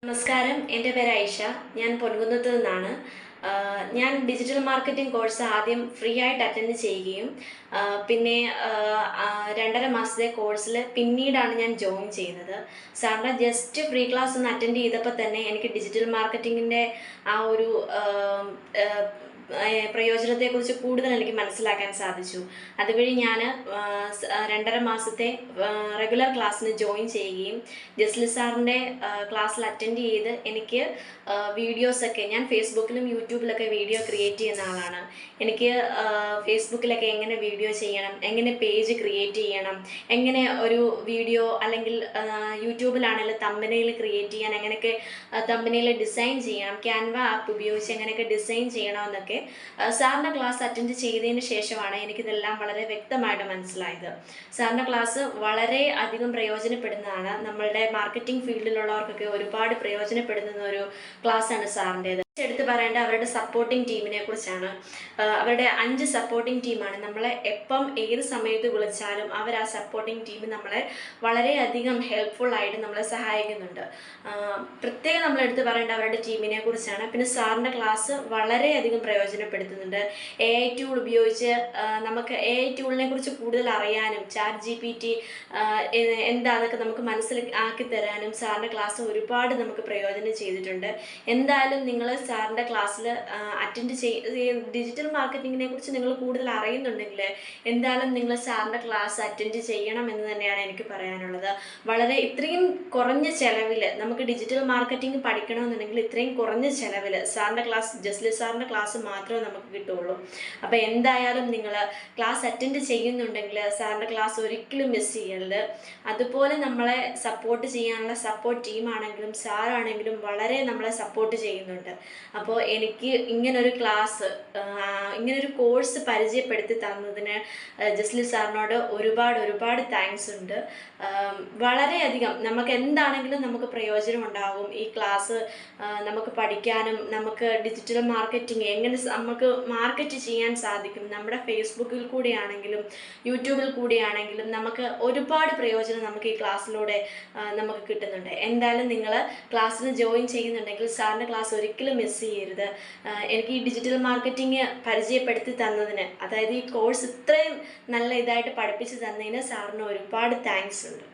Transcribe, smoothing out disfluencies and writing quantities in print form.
നമസ്കാരം, എൻ്റെ പേര് ഐഷ. ഞാൻ പൊൻകുന്നത്ത് നിന്നാണ്. ഞാൻ ഡിജിറ്റൽ മാർക്കറ്റിംഗ് കോഴ്സ് ആദ്യം ഫ്രീ ആയിട്ട് അറ്റൻഡ് ചെയ്യുകയും പിന്നെ 2.5 മാസത്തെ കോഴ്സിൽ പിന്നീടാണ് ഞാൻ ജോയിൻ ചെയ്യുന്നത്. സാറിൻ്റെ ജസ്റ്റ് ഫ്രീ ക്ലാസ് ഒന്ന് അറ്റൻഡ് ചെയ്തപ്പോൾ തന്നെ എനിക്ക് ഡിജിറ്റൽ മാർക്കറ്റിങ്ങിൻ്റെ ആ ഒരു പ്രയോജനത്തെക്കുറിച്ച് കൂടുതൽ എനിക്ക് മനസ്സിലാക്കാൻ സാധിച്ചു. അതുവഴി ഞാൻ 2.5 മാസത്തെ റെഗുലർ ക്ലാസ്സിന് ജോയിൻ ചെയ്യുകയും ജസ്ലി സാറിൻ്റെ ക്ലാസ്സിൽ അറ്റൻഡ് ചെയ്ത് എനിക്ക് വീഡിയോസൊക്കെ ഞാൻ ഫേസ്ബുക്കിലും യൂട്യൂബിലൊക്കെ വീഡിയോ ക്രിയേറ്റ് ചെയ്യുന്ന ആളാണ്. എനിക്ക് ഫേസ്ബുക്കിലൊക്കെ എങ്ങനെ വീഡിയോ ചെയ്യണം, എങ്ങനെ പേജ് ക്രിയേറ്റ് ചെയ്യണം, എങ്ങനെ ഒരു വീഡിയോ അല്ലെങ്കിൽ യൂട്യൂബിലാണെങ്കിൽ തമ്പനെയിൽ ക്രിയേറ്റ് ചെയ്യാൻ, എങ്ങനെയൊക്കെ തമ്പനെയിൽ ഡിസൈൻ ചെയ്യണം, ക്യാൻവ ആപ്പ് ഉപയോഗിച്ച് എങ്ങനെയൊക്കെ ഡിസൈൻ ചെയ്യണമെന്നൊക്കെ സാറിൻ്റെ ക്ലാസ് അറ്റൻഡ് ചെയ്തതിന് ശേഷമാണ് എനിക്കിതെല്ലാം വളരെ വ്യക്തമായിട്ട് മനസ്സിലായത്. സാറിൻ്റെ ക്ലാസ് വളരെ അധികം പ്രയോജനപ്പെടുന്നതാണ്. നമ്മളുടെ മാർക്കറ്റിംഗ് ഫീൽഡിലുള്ളവർക്കൊക്കെ ഒരുപാട് പ്രയോജനപ്പെടുന്ന ഒരു ക്ലാസ്സാണ് സാറിൻ്റേത്. എടുത്ത് പറയേണ്ട അവരുടെ സപ്പോർട്ടിംഗ് ടീമിനെ കുറിച്ചാണ്. അവരുടെ 5 സപ്പോർട്ടിംഗ് ടീമാണ്. നമ്മളെ എപ്പം ഏത് സമയത്ത് വിളിച്ചാലും അവർ ആ സപ്പോർട്ടിംഗ് ടീം നമ്മളെ വളരെയധികം ഹെൽപ്ഫുള്ളായിട്ട് നമ്മളെ സഹായിക്കുന്നുണ്ട്. പ്രത്യേകം നമ്മൾ എടുത്ത് പറയേണ്ട അവരുടെ ടീമിനെ കുറിച്ചാണ്. പിന്നെ സാറിൻ്റെ ക്ലാസ് വളരെയധികം പ്രയോജനപ്പെടുത്തുന്നുണ്ട്. AI ടൂൾ ഉപയോഗിച്ച് നമുക്ക് AI ടൂളിനെ കുറിച്ച് കൂടുതൽ അറിയാനും ChatGPT എന്താണെന്നൊക്കെ നമുക്ക് മനസ്സിലാക്കി തരാനും സാറിൻ്റെ ക്ലാസ് ഒരുപാട് നമുക്ക് പ്രയോജനം ചെയ്തിട്ടുണ്ട്. എന്തായാലും നിങ്ങൾ സാറിൻ്റെ ക്ലാസ്സിൽ അറ്റൻഡ് ഡിജിറ്റൽ മാർക്കറ്റിങ്ങിനെ കുറിച്ച് നിങ്ങൾ കൂടുതൽ അറിയുന്നുണ്ടെങ്കിൽ എന്തായാലും നിങ്ങൾ സാറിൻ്റെ ക്ലാസ് അറ്റൻഡ് ചെയ്യണം എന്ന് തന്നെയാണ് എനിക്ക് പറയാനുള്ളത്. ഇത്രയും കുറഞ്ഞ ചിലവിൽ നമുക്ക് ഡിജിറ്റൽ മാർക്കറ്റിംഗ് പഠിക്കണമെന്നുണ്ടെങ്കിൽ ഇത്രയും കുറഞ്ഞ ചിലവിൽ സാറിൻ്റെ ക്ലാസ്, ജസ്ലി സാറിൻ്റെ ക്ലാസ് മാത്രമേ നമുക്ക് കിട്ടുള്ളൂ. അപ്പോൾ എന്തായാലും നിങ്ങൾ ക്ലാസ് അറ്റൻഡ് ചെയ്യുന്നുണ്ടെങ്കിൽ സാറിൻ്റെ ക്ലാസ് ഒരിക്കലും മിസ് ചെയ്യരുത്. അതുപോലെ നമ്മളെ സപ്പോർട്ട് ചെയ്യാനുള്ള സപ്പോർട്ട് ടീമാണെങ്കിലും സാറാണെങ്കിലും വളരെ നമ്മളെ സപ്പോർട്ട് ചെയ്യുന്നുണ്ട്. അപ്പോൾ എനിക്ക് ഇങ്ങനൊരു ക്ലാസ്, ഇങ്ങനൊരു കോഴ്സ് പരിചയപ്പെടുത്തി തന്നതിന് ജസ്ലി സാറിനോട് ഒരുപാട് താങ്ക്സ് ഉണ്ട്. വളരെയധികം നമുക്ക് എന്താണെങ്കിലും നമുക്ക് പ്രയോജനം ഉണ്ടാകും. ഈ ക്ലാസ് നമുക്ക് പഠിക്കാനും നമുക്ക് ഡിജിറ്റൽ മാർക്കറ്റിംഗ് എങ്ങനെ നമുക്ക് മാർക്കറ്റ് ചെയ്യാൻ സാധിക്കും, നമ്മുടെ ഫേസ്ബുക്കിൽ കൂടിയാണെങ്കിലും യൂട്യൂബിൽ കൂടിയാണെങ്കിലും നമുക്ക് ഒരുപാട് പ്രയോജനം നമുക്ക് ഈ ക്ലാസ്സിലൂടെ നമുക്ക് കിട്ടുന്നുണ്ട്. എന്തായാലും നിങ്ങൾ ക്ലാസ്സിന് ജോയിൻ ചെയ്യുന്നുണ്ടെങ്കിൽ സാറിൻ്റെ ക്ലാസ് ഒരിക്കലും മിസ് ചെയ്യരുത്. എനിക്ക് ഈ ഡിജിറ്റൽ മാർക്കറ്റിംഗ് പരിചയപ്പെടുത്തി തന്നതിന്, അതായത് ഈ കോഴ്സ് ഇത്രയും നല്ല ഇതായിട്ട് പഠിപ്പിച്ച് തന്നതിന് സാറിന് ഒരുപാട് താങ്ക്സ് ഉണ്ട്.